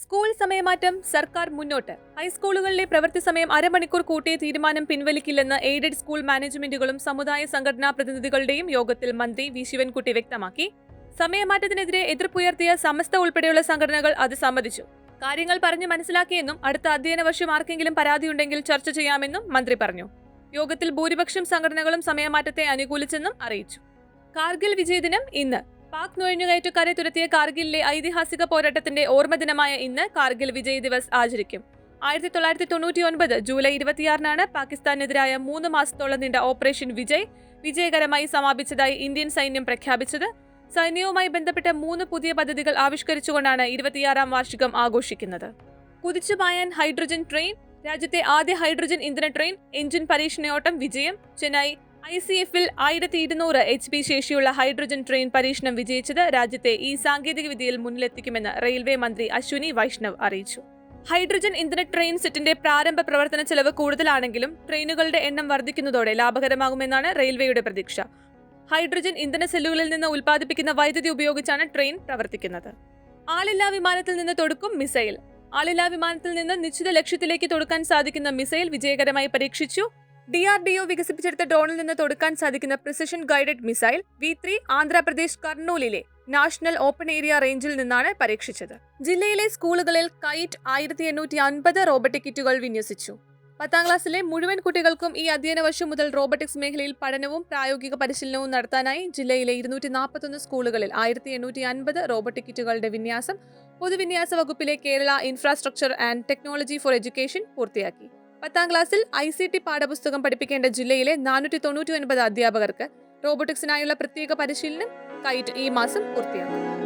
School സമയമാറ്റം സർക്കാർ മുന്നോട്ട്. ഹൈസ്കൂളുകളിലെ പ്രവൃത്തി സമയം അരമണിക്കൂർ കൂട്ടിയ തീരുമാനം പിൻവലിക്കില്ലെന്ന് എയ്ഡഡ് സ്കൂൾ മാനേജ്മെന്റുകളും സമുദായ സംഘടനാ പ്രതിനിധികളുടെയും യോഗത്തിൽ മന്ത്രി വി ശിവൻകുട്ടി വ്യക്തമാക്കി. സമയമാറ്റത്തിനെതിരെ എതിർപ്പുയർത്തിയ സമസ്ത ഉൾപ്പെടെയുള്ള സംഘടനകൾ അത് സമ്മതിച്ചു. കാര്യങ്ങൾ പറഞ്ഞു മനസ്സിലാക്കിയെന്നും അടുത്ത അധ്യയന വർഷം ആർക്കെങ്കിലും പരാതിയുണ്ടെങ്കിൽ ചർച്ച ചെയ്യാമെന്നും മന്ത്രി പറഞ്ഞു. യോഗത്തിൽ ഭൂരിപക്ഷം സംഘടനകളും സമയമാറ്റത്തെ അനുകൂലിച്ചെന്നും അറിയിച്ചു. കാർഗിൽ വിജയദിനം ഇന്ന്. പാക് നുഴഞ്ഞുകയറ്റക്കാരെ തുരത്തിയ കാർഗിലിലെ ഐതിഹാസിക പോരാട്ടത്തിന്റെ ഓർമ്മദിനമായ ഇന്ന് കാർഗിൽ വിജയ് ദിവസ് ആചരിക്കും. 1999 ജൂലൈ 26 പാകിസ്ഥാനെതിരായ 3 മാസത്തോളം നീണ്ട ഓപ്പറേഷൻ വിജയ് വിജയകരമായി സമാപിച്ചതായി ഇന്ത്യൻ സൈന്യം പ്രഖ്യാപിച്ചത്. സൈന്യവുമായി ബന്ധപ്പെട്ട 3 പുതിയ പദ്ധതികൾ ആവിഷ്കരിച്ചുകൊണ്ടാണ് 26ാം വാർഷികം ആഘോഷിക്കുന്നത്. കുതിച്ചുപായാൻ ഹൈഡ്രജൻ ട്രെയിൻ. രാജ്യത്തെ ആദ്യ ഹൈഡ്രജൻ ഇന്ധന ട്രെയിൻ എഞ്ചിൻ പരീക്ഷണയോട്ടം വിജയം. ചെന്നൈ ICF-ൽ 1200 HP ശേഷിയുള്ള ഹൈഡ്രജൻ ട്രെയിൻ പരീക്ഷണം വിജയിച്ചത് രാജ്യത്തെ ഈ സാങ്കേതികവിദ്യയിൽ മുന്നിലെത്തിക്കുമെന്ന് റെയിൽവേ മന്ത്രി അശ്വിനി വൈഷ്ണവ് അറിയിച്ചു. ഹൈഡ്രജൻ ഇന്ധന ട്രെയിൻ സെറ്റിന്റെ പ്രാരംഭ പ്രവർത്തന ചെലവ് കൂടുതലാണെങ്കിലും ട്രെയിനുകളുടെ എണ്ണം വർദ്ധിക്കുന്നതോടെ ലാഭകരമാകുമെന്നാണ് റെയിൽവേയുടെ പ്രതീക്ഷ. ഹൈഡ്രജൻ ഇന്ധന സെല്ലുകളിൽ നിന്ന് ഉൽപ്പാദിപ്പിക്കുന്ന വൈദ്യുതി ഉപയോഗിച്ചാണ് ട്രെയിൻ പ്രവർത്തിക്കുന്നത്. ആളില്ലാ വിമാനത്തിൽ നിന്ന് തൊടുക്കും മിസൈൽ. ആളില്ലാ വിമാനത്തിൽ നിന്ന് നിശ്ചിത ലക്ഷ്യത്തിലേക്ക് തൊടുക്കാൻ സാധിക്കുന്ന മിസൈൽ വിജയകരമായി പരീക്ഷിച്ചു. DRDO വികസിപ്പിച്ചെടുത്ത ഡ്രോണിൽ നിന്ന് തൊടുക്കാൻ സാധിക്കുന്ന precision guided missile V3 Andhra Pradesh കർണൂലിലെ നാഷണൽ ഓപ്പൺ ഏരിയ റേഞ്ചിൽ നിന്നാണ് പരീക്ഷിച്ചത്. ജില്ലയിലെ സ്കൂളുകളിൽ കൈറ്റ് 1850 റോബോട്ടിക് കിറ്റുകൾ വിന്യസിച്ചു. 10ാം ക്ലാസ്സിലെ മുഴുവൻ കുട്ടികൾക്കും ഈ അധ്യയന വർഷം മുതൽ റോബോട്ടിക്സ് മേഖലയിൽ പഠനവും പ്രായോഗിക പരിശീലനവും നടത്താനായി ജില്ലയിലെ 241 സ്കൂളുകളിൽ 1850 റോബോട്ടിക് കിറ്റുകളുടെ വിന്യാസം പൊതുവിന്യാസ വകുപ്പിലെ Kerala infrastructure and technology for education പൂർത്തിയാക്കി. 10ാം ക്ലാസ്സിൽ ICT പാഠപുസ്തകം പഠിപ്പിക്കേണ്ട ജില്ലയിലെ 499 അധ്യാപകർക്ക് റോബോട്ടിക്സിനായുള്ള പ്രത്യേക പരിശീലനം കൈറ്റ് ഈ മാസം പൂർത്തിയാക്കും.